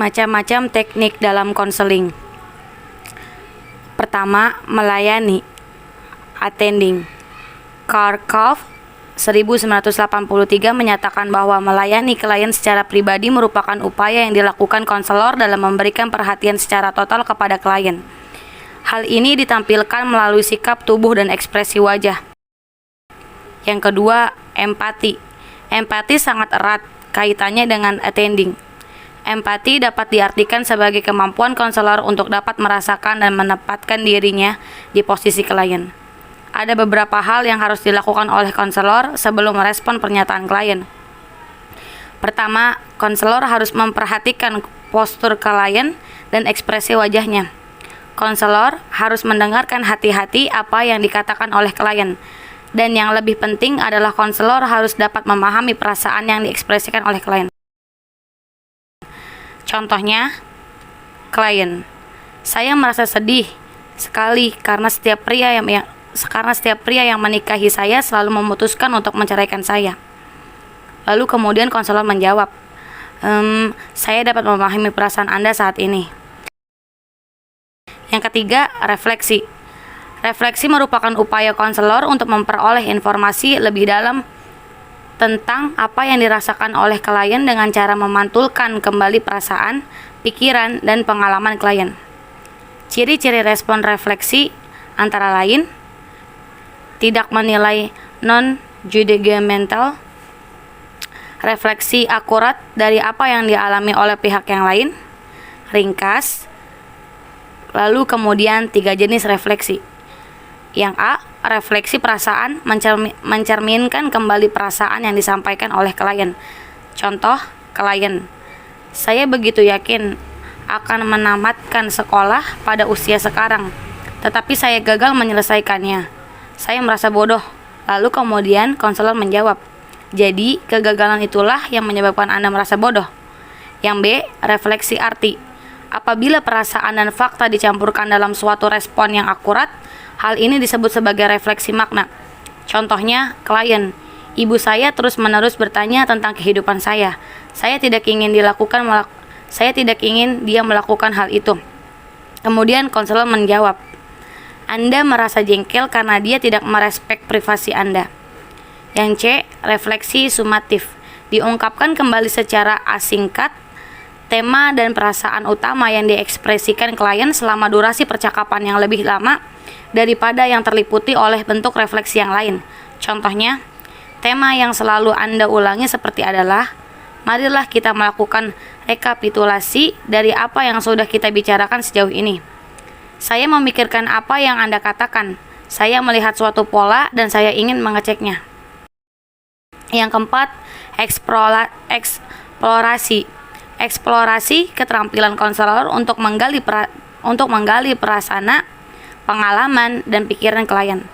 Macam-macam teknik dalam konseling. Pertama, melayani, attending. Kharkov 1983 menyatakan bahwa melayani klien secara pribadi merupakan upaya yang dilakukan konselor dalam memberikan perhatian secara total kepada klien. Hal ini ditampilkan melalui sikap tubuh dan ekspresi wajah. Yang kedua, empati. Empati sangat erat kaitannya dengan attending. Empati dapat diartikan sebagai kemampuan konselor untuk dapat merasakan dan menempatkan dirinya di posisi klien. Ada beberapa hal yang harus dilakukan oleh konselor sebelum merespon pernyataan klien. Pertama, konselor harus memperhatikan postur klien dan ekspresi wajahnya. Konselor harus mendengarkan hati-hati apa yang dikatakan oleh klien. Dan yang lebih penting adalah konselor harus dapat memahami perasaan yang diekspresikan oleh klien. Contohnya, klien, saya merasa sedih sekali karena setiap pria yang menikahi saya selalu memutuskan untuk menceraikan saya. Lalu kemudian konselor menjawab, saya dapat memahami perasaan Anda saat ini. Yang ketiga, refleksi. Refleksi merupakan upaya konselor untuk memperoleh informasi lebih dalam tentang apa yang dirasakan oleh klien dengan cara memantulkan kembali perasaan, pikiran, dan pengalaman klien. Ciri-ciri respon refleksi antara lain, tidak menilai non-judgmental, refleksi akurat dari apa yang dialami oleh pihak yang lain, ringkas, lalu kemudian 3 jenis refleksi. Yang A, refleksi perasaan mencerminkan kembali perasaan yang disampaikan oleh klien. Contoh, klien, saya begitu yakin akan menamatkan sekolah pada usia sekarang, tetapi saya gagal menyelesaikannya. Saya merasa bodoh. Lalu kemudian konselor menjawab, jadi kegagalan itulah yang menyebabkan Anda merasa bodoh. Yang B, refleksi arti. Apabila perasaan dan fakta dicampurkan dalam suatu respon yang akurat, hal ini disebut sebagai refleksi makna. Contohnya, klien, ibu saya terus-menerus bertanya tentang kehidupan saya. Saya tidak ingin dia melakukan hal itu. Kemudian konselor menjawab, Anda merasa jengkel karena dia tidak merespek privasi Anda. Yang C, refleksi sumatif. Diungkapkan kembali secara asingkat tema dan perasaan utama yang diekspresikan klien selama durasi percakapan yang lebih lama daripada yang terliputi oleh bentuk refleksi yang lain. Contohnya, tema yang selalu Anda ulangi seperti adalah, marilah kita melakukan rekapitulasi dari apa yang sudah kita bicarakan sejauh ini. Saya memikirkan apa yang Anda katakan. Saya melihat suatu pola dan saya ingin mengeceknya. Yang keempat, eksplorasi. Eksplorasi keterampilan konselor untuk menggali prasana, pengalaman, dan pikiran klien.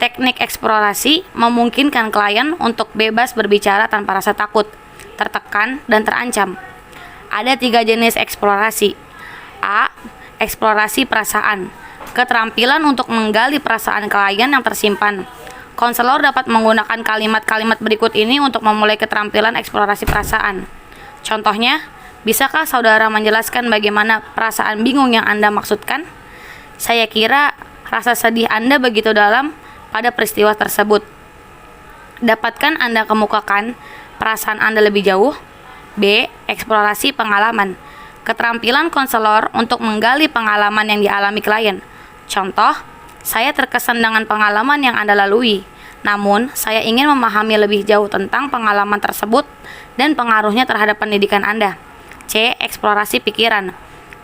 Teknik eksplorasi memungkinkan klien untuk bebas berbicara tanpa rasa takut, tertekan, dan terancam. Ada 3 jenis eksplorasi. A. Eksplorasi perasaan. Keterampilan untuk menggali perasaan klien yang tersimpan. Konselor dapat menggunakan kalimat-kalimat berikut ini untuk memulai keterampilan eksplorasi perasaan. Contohnya, bisakah saudara menjelaskan bagaimana perasaan bingung yang Anda maksudkan? Saya kira rasa sedih Anda begitu dalam pada peristiwa tersebut. Dapatkah Anda kemukakan perasaan Anda lebih jauh? B. Eksplorasi pengalaman. Keterampilan konselor untuk menggali pengalaman yang dialami klien. Contoh, saya terkesan dengan pengalaman yang Anda lalui. Namun, saya ingin memahami lebih jauh tentang pengalaman tersebut dan pengaruhnya terhadap pendidikan Anda. C. Eksplorasi pikiran.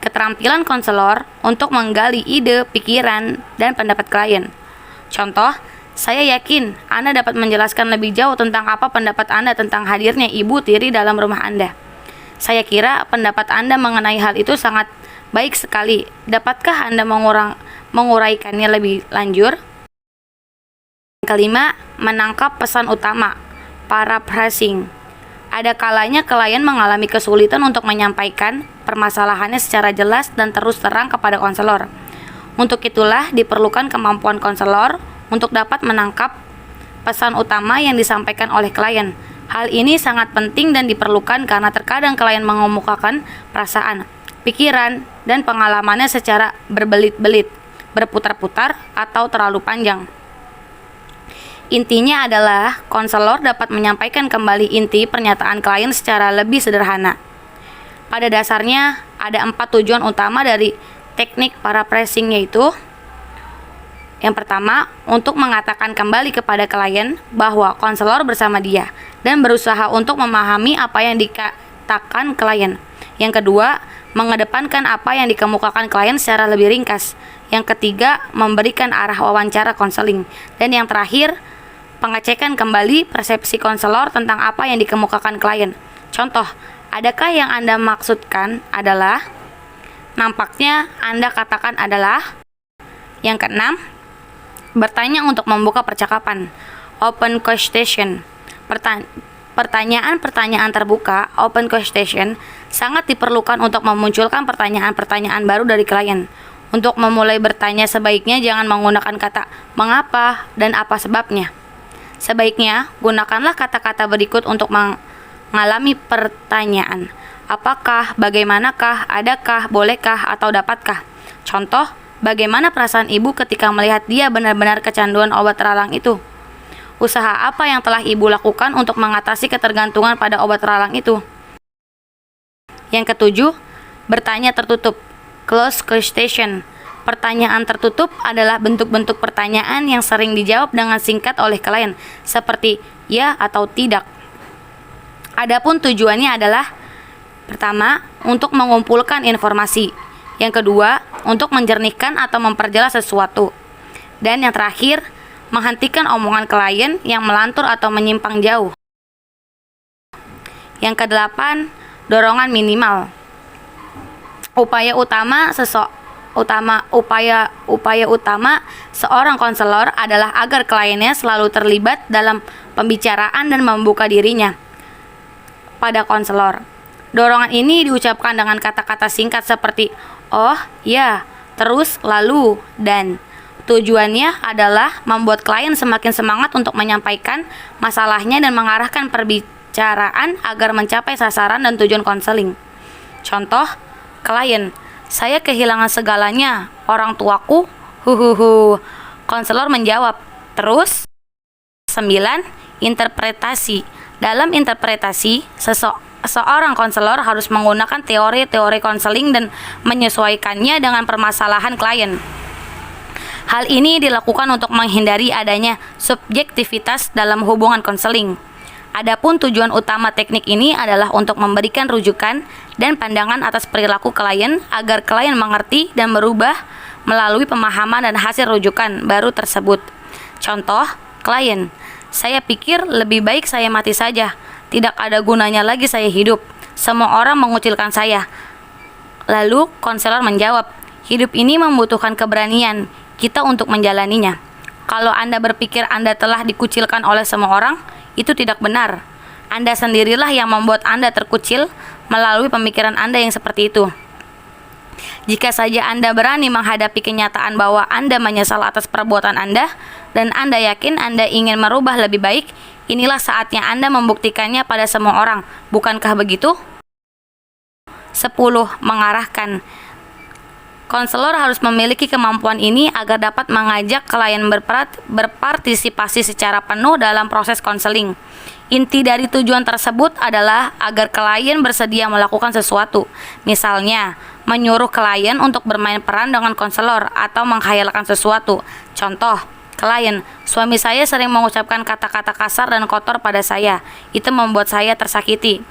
Keterampilan konselor untuk menggali ide, pikiran, dan pendapat klien. Contoh, saya yakin Anda dapat menjelaskan lebih jauh tentang apa pendapat Anda tentang hadirnya ibu tiri dalam rumah Anda. Saya kira pendapat Anda mengenai hal itu sangat baik sekali. Dapatkah Anda menguraikannya lebih lanjut? Kelima, menangkap pesan utama, paraphrasing. Ada kalanya klien mengalami kesulitan untuk menyampaikan permasalahannya secara jelas dan terus terang kepada konselor. Untuk itulah diperlukan kemampuan konselor untuk dapat menangkap pesan utama yang disampaikan oleh klien. Hal ini sangat penting dan diperlukan karena terkadang klien mengemukakan perasaan, pikiran, dan pengalamannya secara berbelit-belit, berputar-putar, atau terlalu panjang. Intinya adalah konselor dapat menyampaikan kembali inti pernyataan klien secara lebih sederhana. Pada dasarnya, ada 4 tujuan utama dari teknik paraphrasing, yaitu yang pertama, untuk mengatakan kembali kepada klien bahwa konselor bersama dia dan berusaha untuk memahami apa yang dikatakan klien. Yang kedua, mengedepankan apa yang dikemukakan klien secara lebih ringkas. Yang ketiga, memberikan arah wawancara konseling. Dan yang terakhir, pengecekan kembali persepsi konselor tentang apa yang dikemukakan klien. Contoh, adakah yang Anda maksudkan adalah? Nampaknya Anda katakan adalah. Yang keenam, bertanya untuk membuka percakapan. Open question. Pertanyaan-pertanyaan terbuka, open question, sangat diperlukan untuk memunculkan pertanyaan-pertanyaan baru dari klien. Untuk memulai bertanya, sebaiknya jangan menggunakan kata mengapa dan apa sebabnya. Sebaiknya, gunakanlah kata-kata berikut untuk mengalami pertanyaan. Apakah, bagaimanakah, adakah, bolehkah, atau dapatkah? Contoh, bagaimana perasaan ibu ketika melihat dia benar-benar kecanduan obat terlarang itu? Usaha apa yang telah ibu lakukan untuk mengatasi ketergantungan pada obat terlarang itu? Yang ketujuh, bertanya tertutup. Closed question. Pertanyaan tertutup adalah bentuk-bentuk pertanyaan yang sering dijawab dengan singkat oleh klien, seperti ya atau tidak. Adapun tujuannya adalah: pertama, untuk mengumpulkan informasi. Yang kedua, untuk menjernihkan atau memperjelas sesuatu. Dan yang terakhir, menghentikan omongan klien yang melantur atau menyimpang jauh. Yang kedelapan, dorongan minimal. Upaya utama seorang konselor adalah agar kliennya selalu terlibat dalam pembicaraan dan membuka dirinya pada konselor. Dorongan ini diucapkan dengan kata-kata singkat seperti oh, ya, terus, lalu, dan. Tujuannya adalah membuat klien semakin semangat untuk menyampaikan masalahnya dan mengarahkan perbicaraan agar mencapai sasaran dan tujuan konseling. Contoh, klien, saya kehilangan segalanya, orang tuaku, huhuhu. Konselor menjawab, terus? 9. Interpretasi. Dalam interpretasi, seorang konselor harus menggunakan teori-teori konseling dan menyesuaikannya dengan permasalahan klien. Hal ini dilakukan untuk menghindari adanya subjektivitas dalam hubungan konseling. Adapun tujuan utama teknik ini adalah untuk memberikan rujukan dan pandangan atas perilaku klien agar klien mengerti dan berubah melalui pemahaman dan hasil rujukan baru tersebut. Contoh, klien, saya pikir lebih baik saya mati saja. Tidak ada gunanya lagi saya hidup. Semua orang mengucilkan saya. Lalu konselor menjawab, hidup ini membutuhkan keberanian kita untuk menjalaninya. Kalau Anda berpikir Anda telah dikucilkan oleh semua orang, itu tidak benar. Anda sendirilah yang membuat Anda terkucil melalui pemikiran Anda yang seperti itu. Jika saja Anda berani menghadapi kenyataan bahwa Anda menyesal atas perbuatan Anda dan Anda yakin Anda ingin merubah lebih baik, inilah saatnya Anda membuktikannya pada semua orang. Bukankah begitu? 10. Mengarahkan. Konselor harus memiliki kemampuan ini agar dapat mengajak klien berpartisipasi secara penuh dalam proses konseling. Inti dari tujuan tersebut adalah agar klien bersedia melakukan sesuatu. Misalnya, menyuruh klien untuk bermain peran dengan konselor atau menghayalkan sesuatu. Contoh, klien, suami saya sering mengucapkan kata-kata kasar dan kotor pada saya. Itu membuat saya tersakiti.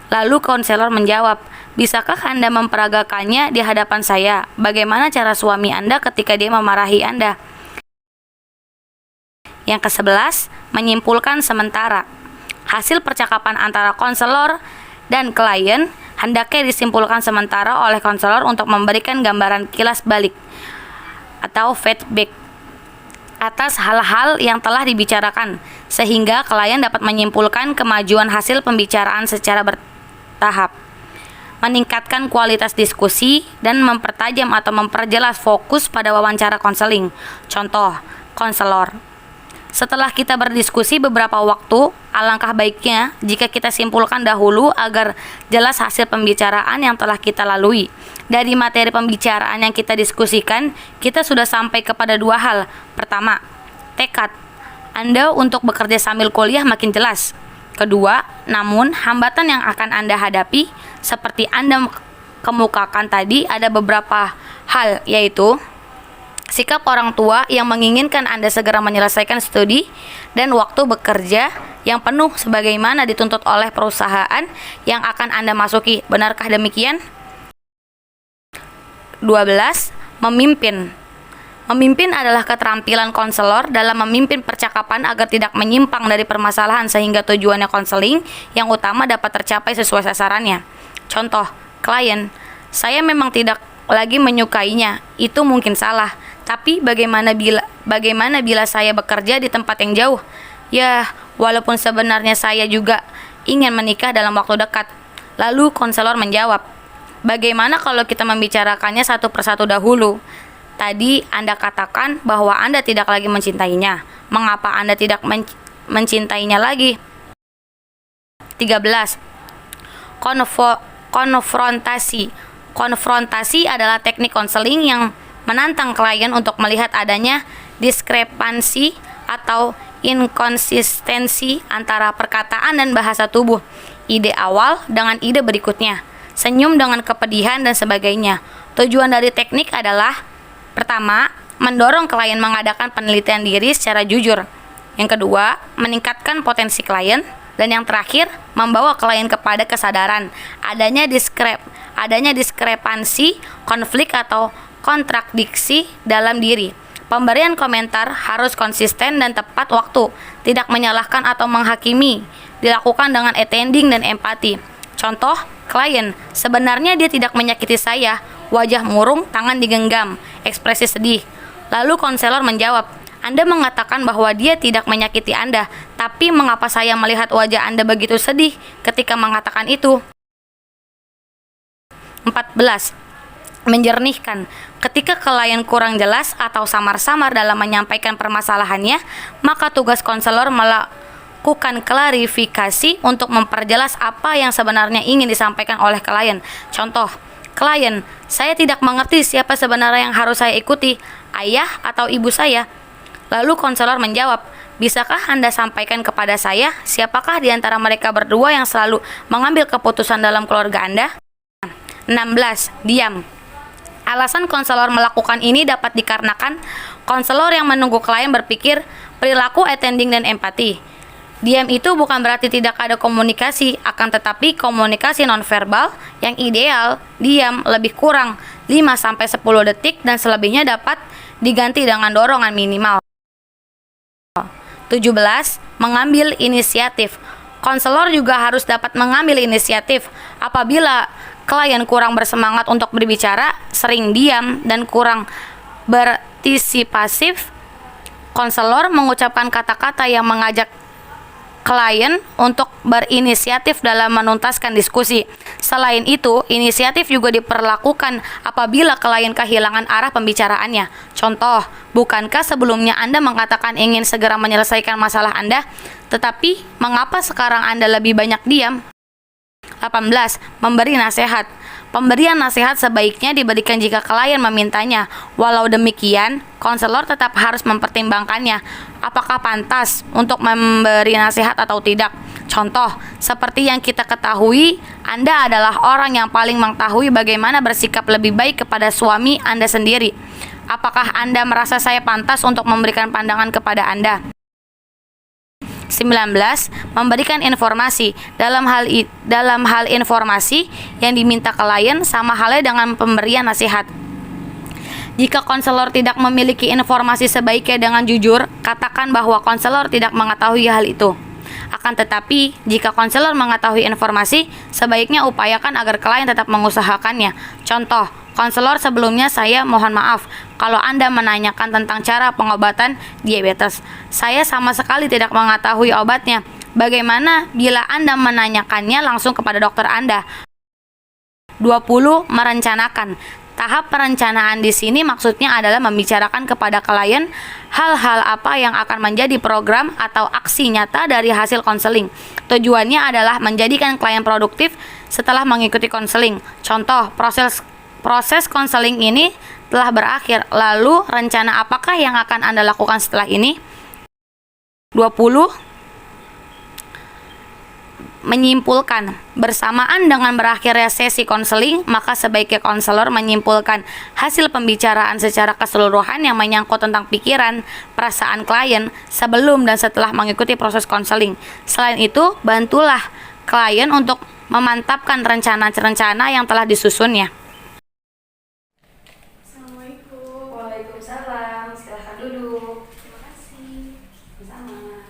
Lalu konselor menjawab, bisakah Anda memperagakannya di hadapan saya? Bagaimana cara suami Anda ketika dia memarahi Anda? Yang ke-11, menyimpulkan sementara. Hasil percakapan antara konselor dan klien hendaknya disimpulkan sementara oleh konselor untuk memberikan gambaran kilas balik atau feedback atas hal-hal yang telah dibicarakan, sehingga klien dapat menyimpulkan kemajuan hasil pembicaraan secara bertahap, meningkatkan kualitas diskusi, dan mempertajam atau memperjelas fokus pada wawancara konseling. Contoh, konselor, Setelah kita berdiskusi beberapa waktu, alangkah baiknya jika kita simpulkan dahulu agar jelas hasil pembicaraan yang telah kita lalui. Dari materi pembicaraan yang kita diskusikan, kita sudah sampai kepada dua hal. Pertama, tekad Anda untuk bekerja sambil kuliah makin jelas. Kedua, namun hambatan yang akan Anda hadapi, seperti Anda kemukakan tadi, ada beberapa hal, yaitu sikap orang tua yang menginginkan Anda segera menyelesaikan studi dan waktu bekerja yang penuh sebagaimana dituntut oleh perusahaan yang akan Anda masuki. Benarkah demikian? 12. Memimpin. Memimpin adalah keterampilan konselor dalam memimpin percakapan agar tidak menyimpang dari permasalahan sehingga tujuannya konseling yang utama dapat tercapai sesuai sasarannya. Contoh, klien, saya memang tidak lagi menyukainya, itu mungkin salah. Tapi bagaimana bila saya bekerja di tempat yang jauh? Ya, walaupun sebenarnya saya juga ingin menikah dalam waktu dekat. Lalu konselor menjawab, bagaimana kalau kita membicarakannya satu persatu dahulu? Tadi Anda katakan bahwa Anda tidak lagi mencintainya. Mengapa Anda tidak mencintainya lagi? 13. Konfrontasi. Konfrontasi adalah teknik konseling yang menantang klien untuk melihat adanya diskrepansi atau inkonsistensi antara perkataan dan bahasa tubuh, ide awal dengan ide berikutnya, senyum dengan kepedihan dan sebagainya. Tujuan dari teknik adalah pertama, mendorong klien mengadakan penelitian diri secara jujur. Yang kedua, meningkatkan potensi klien. Dan yang terakhir, membawa klien kepada kesadaran adanya diskrepansi, konflik atau kontradiksi dalam diri. Pemberian komentar harus konsisten dan tepat waktu, tidak menyalahkan atau menghakimi, dilakukan dengan attending dan empati. Contoh, klien, sebenarnya dia tidak menyakiti saya, wajah murung, tangan digenggam, ekspresi sedih. Lalu konselor menjawab, Anda mengatakan bahwa dia tidak menyakiti Anda, tapi mengapa saya melihat wajah Anda begitu sedih ketika mengatakan itu? 14. Menjernihkan. Ketika klien kurang jelas atau samar-samar dalam menyampaikan permasalahannya, maka tugas konselor melakukan klarifikasi untuk memperjelas apa yang sebenarnya ingin disampaikan oleh klien. Contoh, klien, saya tidak mengerti siapa sebenarnya yang harus saya ikuti, ayah atau ibu saya. Lalu konselor menjawab, bisakah Anda sampaikan kepada saya siapakah di antara mereka berdua yang selalu mengambil keputusan dalam keluarga Anda? 16. Diam. Alasan konselor melakukan ini dapat dikarenakan konselor yang menunggu klien berpikir perilaku attending dan empati. Diam itu bukan berarti tidak ada komunikasi, akan tetapi komunikasi nonverbal yang ideal, diam lebih kurang 5-10 detik dan selebihnya dapat diganti dengan dorongan minimal. 17. Mengambil inisiatif. Konselor juga harus dapat mengambil inisiatif. Apabila klien kurang bersemangat untuk berbicara, sering diam, dan kurang berpartisipasif, konselor mengucapkan kata-kata yang mengajak klien untuk berinisiatif dalam menuntaskan diskusi. Selain itu, inisiatif juga diperlakukan apabila klien kehilangan arah pembicaraannya. Contoh, bukankah sebelumnya Anda mengatakan ingin segera menyelesaikan masalah Anda, tetapi mengapa sekarang Anda lebih banyak diam? 18. Memberi nasihat. Pemberian nasihat sebaiknya diberikan jika klien memintanya. Walau demikian, konselor tetap harus mempertimbangkannya. Apakah pantas untuk memberi nasihat atau tidak? Contoh, seperti yang kita ketahui, Anda adalah orang yang paling mengetahui bagaimana bersikap lebih baik kepada suami Anda sendiri. Apakah Anda merasa saya pantas untuk memberikan pandangan kepada Anda? 19. Memberikan informasi. Dalam hal informasi yang diminta klien sama halnya dengan pemberian nasihat. Jika konselor tidak memiliki informasi sebaiknya dengan jujur, katakan bahwa konselor tidak mengetahui hal itu. Akan tetapi, jika konselor mengetahui informasi, sebaiknya upayakan agar klien tetap mengusahakannya. Contoh, konselor, sebelumnya saya mohon maaf kalau Anda menanyakan tentang cara pengobatan diabetes. Saya sama sekali tidak mengetahui obatnya. Bagaimana bila Anda menanyakannya langsung kepada dokter Anda? 20. Merencanakan. Tahap perencanaan di sini maksudnya adalah membicarakan kepada klien hal-hal apa yang akan menjadi program atau aksi nyata dari hasil konseling. Tujuannya adalah menjadikan klien produktif setelah mengikuti konseling. Contoh, proses konseling ini telah berakhir. Lalu, rencana apakah yang akan Anda lakukan setelah ini? 20. Menyimpulkan. Bersamaan dengan berakhirnya sesi konseling, maka sebaiknya konselor menyimpulkan hasil pembicaraan secara keseluruhan yang menyangkut tentang pikiran, perasaan klien sebelum dan setelah mengikuti proses konseling. Selain itu, bantulah klien untuk memantapkan rencana-rencana yang telah disusunnya. Assalamualaikum. Waalaikumsalam. Silahkan duduk. Terima kasih. Sama.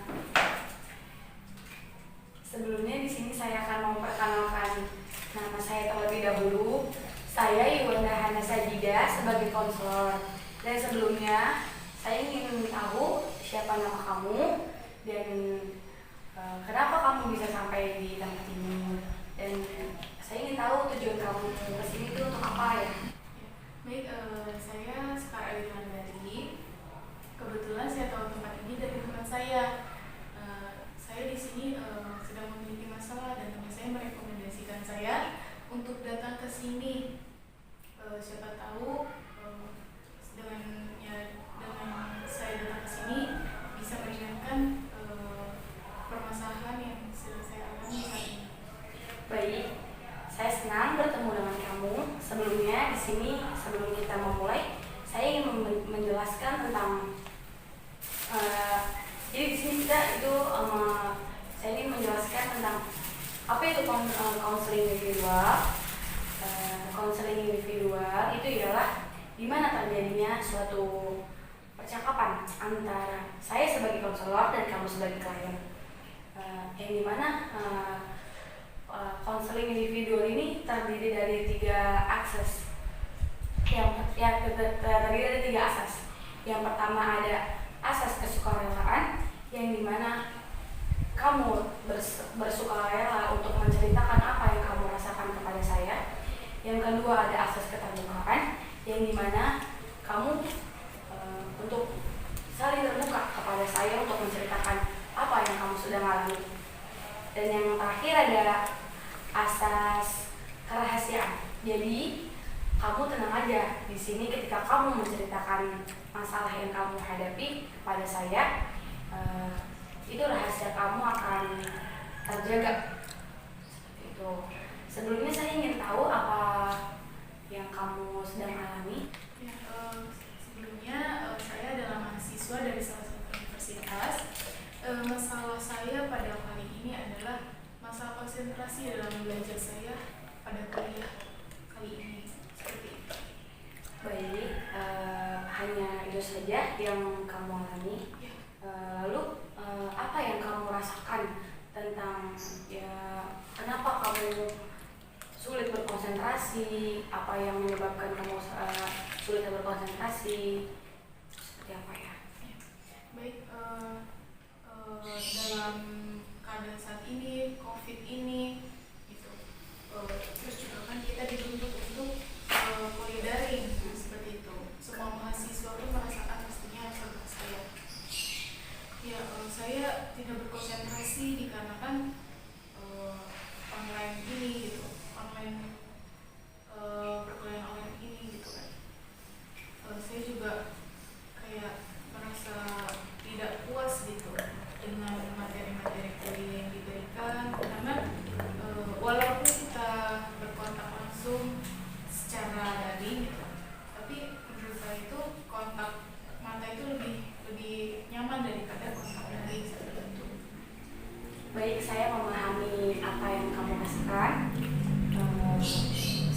Sebelumnya di sini saya akan memperkenalkan nama saya terlebih dahulu. Saya Yuwanda Hana Sajida sebagai konselor. Dan sebelumnya saya ingin tahu siapa nama kamu dan kenapa kamu bisa sampai di tempat ini. Dan saya ingin tahu tujuan kamu kesini itu untuk apa ya? Baik, saya Sekar Ayu Handari. Kebetulan saya tahu tempat ini dari teman saya. Saya di sini sedang memiliki masalah dan teman saya merekomendasikan saya untuk datang ke sini. Siapa tahu dengan saya datang ke sini bisa meringankan permasalahan yang sedang saya alami saat ini. Baik, saya senang bertemu dengan kamu. Sebelumnya di sini sebelum kita memulai, saya ingin menjelaskan tentang jadi di sini saya ingin menjelaskan tentang apa itu konseling individual. Konseling individual itu ialah di mana terjadinya suatu percakapan antara saya sebagai konselor dan kamu sebagai klien. Yang dimana konseling individual ini terdiri dari 3 akses. Terdiri dari 3 asas. Yang pertama ada asas kesukarelaan, yang dimana kamu bersukarela untuk menceritakan apa yang kamu rasakan kepada saya. Yang kedua ada asas keterbukaan, yang dimana kamu untuk saling terbuka kepada saya untuk menceritakan apa yang kamu sedang alami. Dan yang terakhir ada asas kerahasiaan. Jadi kamu tenang aja di sini ketika kamu menceritakan masalah yang kamu hadapi kepada saya, itu rahasia kamu akan terjaga. Seperti itu. Sebelumnya saya ingin tahu apa yang kamu sedang alami. Ya, sebelumnya saya adalah mahasiswa dari salah satu universitas. Masalah saya pada kali ini adalah masalah konsentrasi dalam belajar saya pada kuliah kali ini. Seperti itu. Baik, hanya itu saja yang kamu alami. Ya. Lalu apa yang kamu rasakan tentang kenapa kamu sulit berkonsentrasi, apa yang menyebabkan kamu sulit berkonsentrasi, seperti apa ya? Baik, dalam keadaan saat ini, COVID ini, gitu. Terus juga kan kita dituntut untuk kuliah daring, seperti itu. Semua mahasiswa pun merasakan pastinya seperti saya. Ya, saya tidak berkonsentrasi dikarenakan online ini, gitu. Perkuliahan online ini, gitu kan. Saya juga kayak merasa tidak puas gitu dengan materi-materi kuliah yang diberikan, karena walaupun kita berkontak langsung secara daring gitu, tapi menurut saya itu kontak mata itu lebih nyaman daripada kontak daring seperti itu. Baik, saya memahami apa yang kamu rasakan.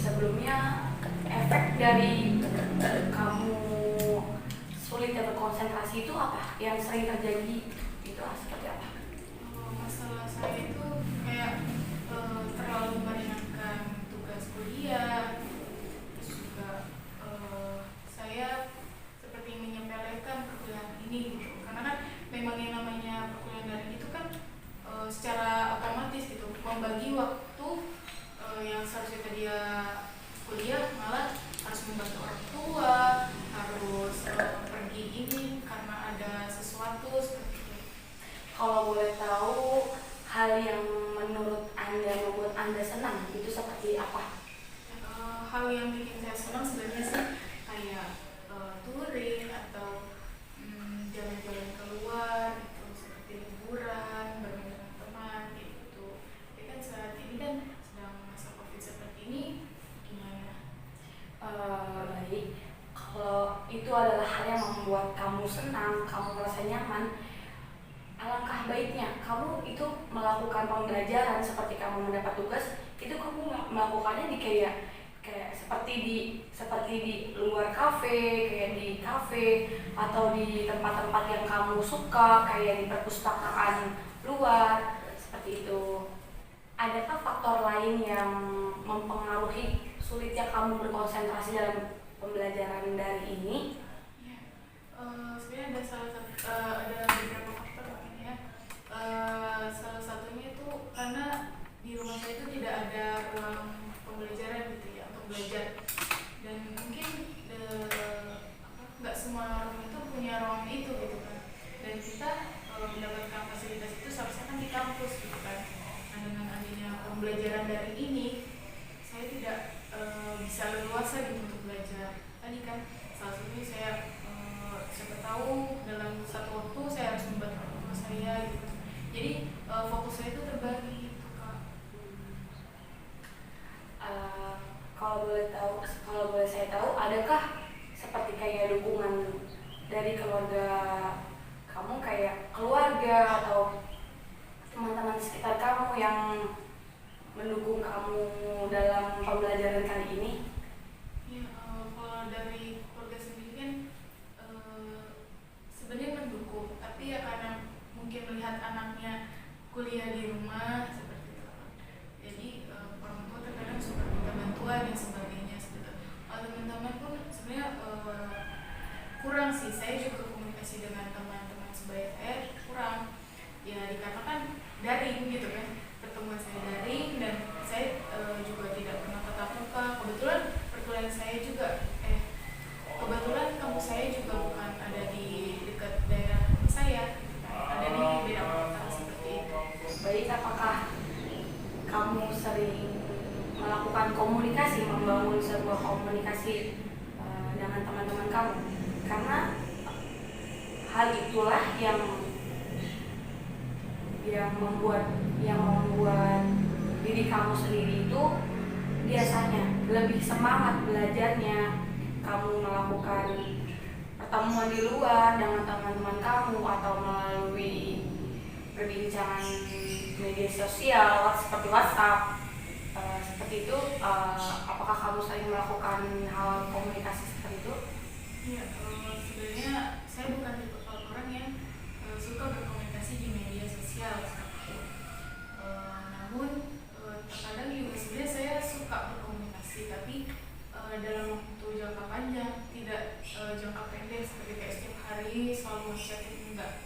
Sebelumnya efek dari kamu sulitnya berkonsentrasi itu apa? Yang sering terjadi itu seperti apa? Masalah saya itu kayak terlalu meringankan tugas kuliah, terus juga saya seperti menyepelekan perkuliahan ini gitu. Karena kan memang yang namanya perkuliahan daring itu kan secara otomatis gitu membagi waktu yang seharusnya dia kuliah malah harus membagi membantu orang tua, harus pergi ini karena ada sesuatu seperti itu. Kalau boleh tahu, hal yang menurut Anda membuat Anda senang itu seperti apa? Hal yang bikin saya senang sebenarnya sih kayak touring atau jalan-jalan keluar gitu, seperti liburan bareng dengan teman gitu. Tapi kan saat ini kan sedang masa COVID seperti ini, gimana? Baik, kalau itu adalah hal yang membuat kamu senang, kamu merasa nyaman, alangkah baiknya kamu itu melakukan pembelajaran seperti kamu mendapat tugas, itu kamu melakukannya di kayak seperti di luar kafe, kayak di kafe atau di tempat-tempat yang kamu suka, kayak di perpustakaan luar seperti itu. Adakah faktor lain yang mempengaruhi sulitnya kamu berkonsentrasi dalam pembelajaran dari ini? Ya, sebenarnya ada beberapa faktor mungkin ya. Salah satunya itu karena di rumah saya itu tidak ada ruang pembelajaran gitu ya untuk belajar, dan mungkin nggak semua rumah itu punya ruang itu gitu kan, dan kita mendapatkan fasilitas itu seharusnya kan di kampus gitu kan. Nah, dengan adanya pembelajaran dari ini, saya tidak bisa leluasa gitu untuk belajar. Tadi kan salah satunya saya siapa tahu dalam satu waktu saya harus membantu rumah saya gitu. Jadi fokus saya itu terbagi gitu, Kak. Kalau boleh saya tahu, adakah seperti kayak dukungan dari keluarga kamu, kayak keluarga atau teman-teman sekitar kamu yang mendukung kamu dalam pembelajaran kali ini? Ya, kalau dari keluarga sendiri kan sebenarnya mendukung, tapi ya karena mungkin melihat anaknya kuliah di rumah seperti itu, jadi orang tua terkadang suka minta bantuan dan sebagainya seperti itu. Teman-teman pun sebenarnya kurang sih, saya juga komunikasi dengan teman-teman sebaya saya kurang ya, dikarenakan daring gitu kan, pertemuan saya daring dan saya juga tidak pernah tatap muka. Kebetulan perkuliahan saya juga kebetulan kampus saya juga bukan ada di dekat daerah saya, ada di beda kota seperti itu. Baik, apakah kamu sering melakukan komunikasi, membangun sebuah komunikasi dengan teman-teman kamu? Karena hal itulah yang membuat diri kamu sendiri itu biasanya lebih semangat belajarnya. Kamu melakukan pertemuan di luar dengan teman-teman kamu atau melalui perbincangan media sosial seperti WhatsApp, seperti itu. Apakah kamu sering melakukan hal komunikasi seperti itu? Iya, sebenarnya saya bukan tipe orang yang suka berkomunikasi di media sosial seperti itu. Namun terkadang juga sebenarnya saya suka berkomunikasi, tapi dalam waktu jangka panjang, tidak jangka pendek seperti kayak setiap hari selalu chat, enggak.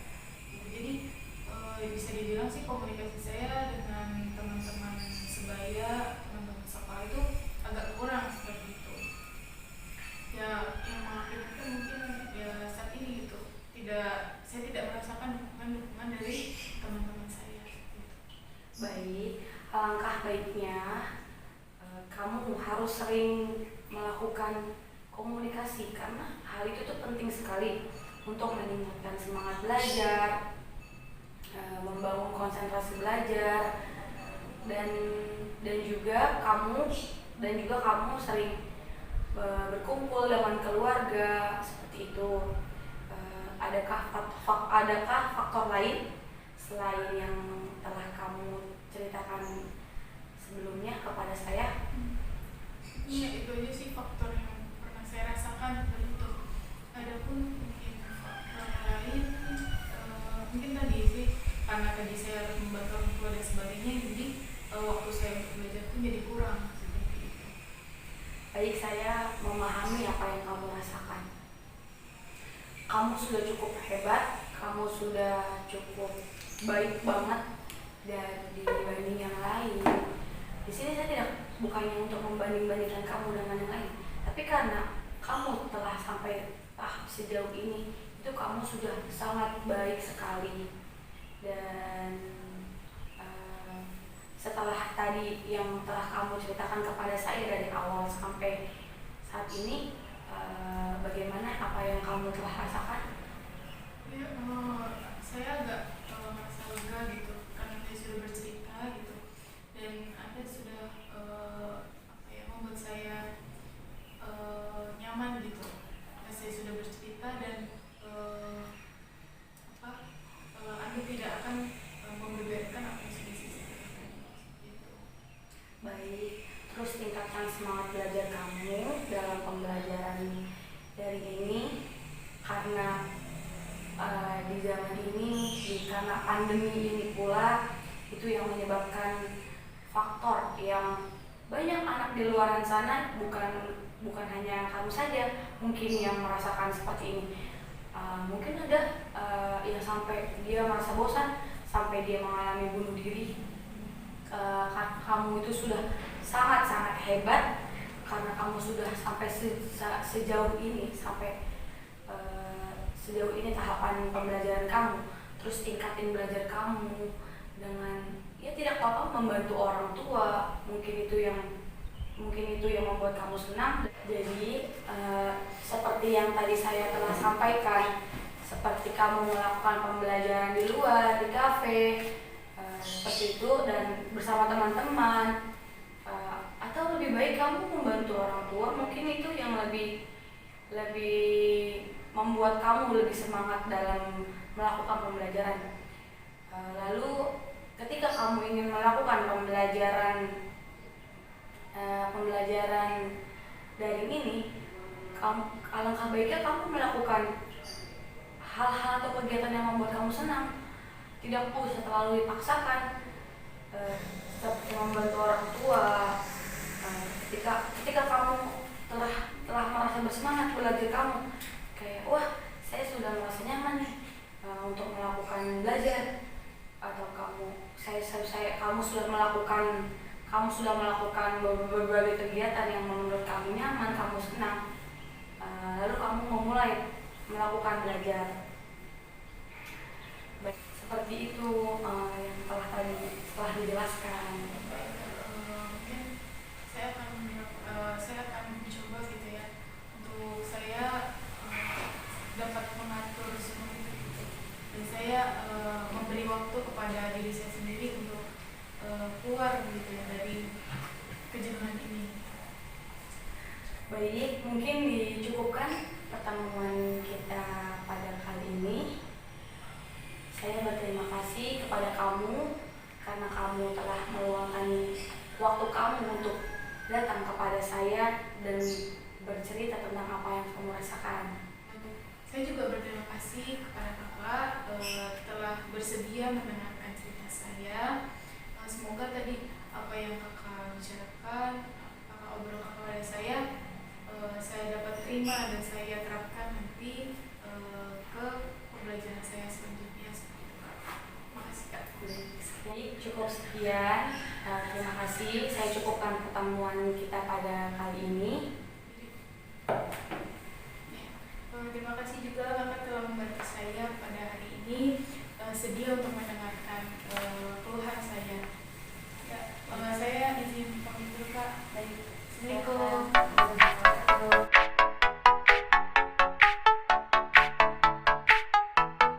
Jadi bisa dibilang sih komunikasi saya dengan teman-teman sebaya, teman-teman sekolah itu agak kurang seperti itu. Ya, yang mengakibatkan mungkin ya saat ini gitu, saya tidak merasakan dukungan dari teman-teman saya gitu. Baik, alangkah baiknya kamu harus sering melakukan komunikasi, karena hal itu tuh penting sekali untuk meningkatkan semangat belajar, membangun konsentrasi belajar, dan juga kamu sering berkumpul dengan keluarga seperti itu. Adakah faktor lain selain yang telah kamu ceritakan sebelumnya kepada saya? Iya, itu aja sih faktor yang pernah saya rasakan begitu. Adapun mungkin faktor lain, mungkin tadi sih karena tadi saya harus membantu orang tua dan sebagainya, jadi waktu saya untuk belajar pun jadi kurang seperti itu. Baik, saya memahami apa yang kamu rasakan. Kamu sudah cukup hebat, kamu sudah cukup baik banget dan dibanding yang lain. Di sini saya bukannya untuk membanding-bandingkan kamu dengan yang lain, tapi karena kamu telah sampai tahap sejauh ini, itu kamu sudah sangat baik sekali. Dan setelah tadi yang telah kamu ceritakan kepada saya dari awal sampai saat ini, bagaimana apa yang kamu telah rasakan? Ya, saya agak merasa lega gitu karena dia sudah bercerita gitu, dan Anda sudah membuat saya nyaman gitu. Saya sudah bercerita dan Anda tidak akan membeberkan apa yang sudah saya ceritakan gitu. Baik, terus tingkatkan semangat belajar kamu dalam pembelajaran dari ini, karena di zaman ini, karena pandemi ini pula, itu yang menyebabkan faktor yang banyak anak di luar sana, bukan hanya kamu saja mungkin yang merasakan seperti ini. Mungkin ada yang sampai dia merasa bosan, sampai dia mengalami bunuh diri. Kamu itu sudah sangat-sangat hebat karena kamu sudah sampai sejauh ini, sejauh ini tahapan pembelajaran kamu. Terus tingkatin belajar kamu dengan tidak apa-apa membantu orang tua, mungkin itu yang membuat kamu senang. Jadi seperti yang tadi saya telah sampaikan, seperti kamu melakukan pembelajaran di luar, di kafe, seperti itu, dan bersama teman-teman, atau lebih baik kamu membantu orang tua, mungkin itu yang lebih membuat kamu lebih semangat dalam melakukan pembelajaran. Lalu ketika kamu ingin melakukan pembelajaran daring ini, alangkah baiknya kamu melakukan hal-hal atau kegiatan yang membuat kamu senang. Tidak usah terlalu dipaksakan, seperti membantu orang tua. Ketika kamu telah merasa bersemangat belajar kamu, kayak wah saya sudah merasa nyaman nih untuk melakukan belajar, atau kamu sudah melakukan berbagai kegiatan yang menurut kamu nyaman, kamu senang, lalu kamu memulai melakukan belajar. Seperti itu yang telah dijelaskan. Mungkin saya akan mencoba gitu ya, untuk saya dapat mengatur semua itu gitu. Dan saya memberi waktu kepada diri saya sendiri untuk keluar gitu ya dari kejenuhan ini. Baik, mungkin dicukupkan pertemuan kita pada kali ini. Saya berterima kasih kepada kamu karena kamu telah meluangkan waktu kamu untuk datang kepada saya dan bercerita tentang apa yang kamu rasakan. Saya juga berterima kasih kepada kakak telah bersedia mendengarkan cerita saya. Semoga tadi apa yang kakak bicarakan, kakak obrolkan kepada saya dapat terima dan saya terapkan nanti ke pembelajaran saya selanjutnya. Makasih kak. Jadi cukup sekian. Terima kasih. Saya cukupkan pertemuan kita pada kali ini. Terima kasih juga kakak telah membantu saya pada hari ini, sedia untuk mendengar